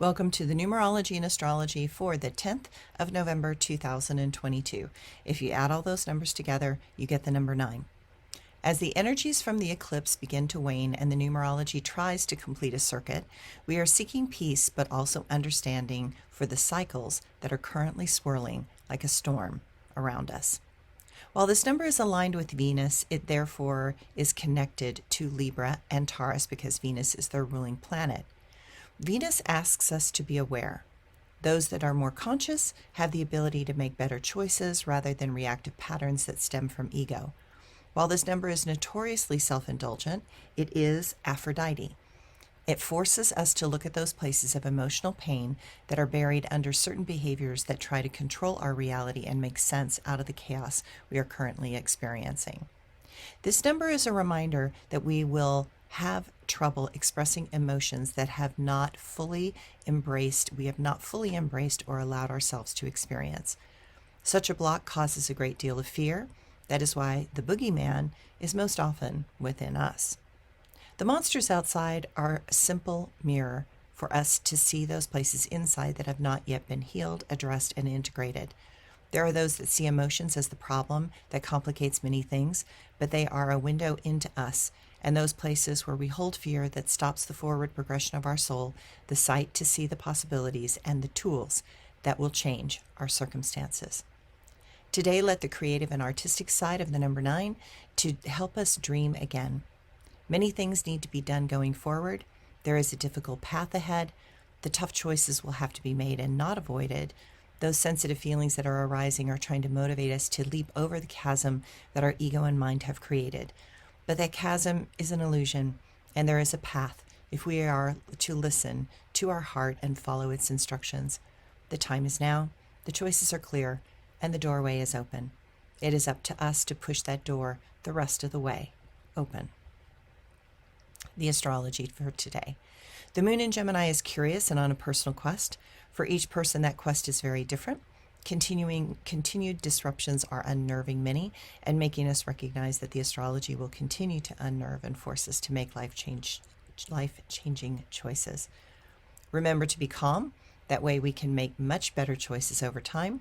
Welcome to the Numerology and Astrology for the 10th of November 2022. If you add all those numbers together, you get the number 9. As the energies from the eclipse begin to wane and the numerology tries to complete a circuit, we are seeking peace but also understanding for the cycles that are currently swirling like a storm around us. While this number is aligned with Venus, it therefore is connected to Libra and Taurus because Venus is their ruling planet. Venus asks us to be aware. Those that are more conscious have the ability to make better choices rather than reactive patterns that stem from ego. While this number is notoriously self-indulgent, it is Aphrodite. It forces us to look at those places of emotional pain that are buried under certain behaviors that try to control our reality and make sense out of the chaos we are currently experiencing. This number is a reminder that we will have trouble expressing emotions that we have not fully embraced or allowed ourselves to experience. Such a block causes a great deal of fear. That is why the boogeyman is most often within us. The monsters outside are a simple mirror for us to see those places inside that have not yet been healed, addressed, and integrated. There are those that see emotions as the problem that complicates many things, but they are a window into us, and those places where we hold fear that stops the forward progression of our soul, the sight to see the possibilities, and the tools that will change our circumstances. Today, let the creative and artistic side of the number 9 to help us dream again. Many things need to be done going forward. There is a difficult path ahead. The tough choices will have to be made and not avoided. Those sensitive feelings that are arising are trying to motivate us to leap over the chasm that our ego and mind have created. But that chasm is an illusion, and there is a path if we are to listen to our heart and follow its instructions. The time is now, the choices are clear, and the doorway is open. It is up to us to push that door the rest of the way open. The astrology for today. The moon in Gemini is curious and on a personal quest. For each person, that quest is very different. Continued disruptions are unnerving many and making us recognize that the astrology will continue to unnerve and force us to make life-changing choices. Remember to be calm. That way we can make much better choices over time.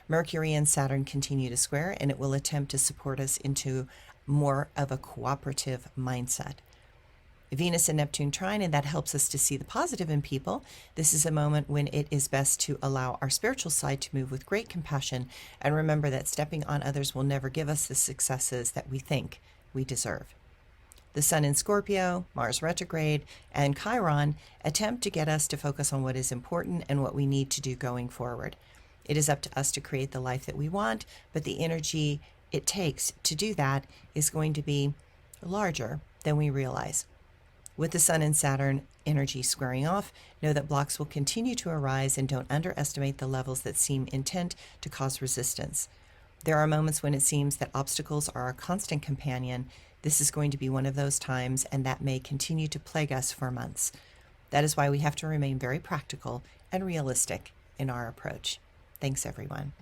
Mercury and Saturn continue to square, and it will attempt to support us into more of a cooperative mindset. Venus and Neptune trine, and that helps us to see the positive in people. This is a moment when it is best to allow our spiritual side to move with great compassion and remember that stepping on others will never give us the successes that we think we deserve. The Sun in Scorpio, Mars retrograde, and Chiron attempt to get us to focus on what is important and what we need to do going forward. It is up to us to create the life that we want, but the energy it takes to do that is going to be larger than we realize. With the Sun and Saturn energy squaring off, know that blocks will continue to arise and don't underestimate the levels that seem intent to cause resistance. There are moments when it seems that obstacles are our constant companion. This is going to be one of those times, and that may continue to plague us for months. That is why we have to remain very practical and realistic in our approach. Thanks, everyone.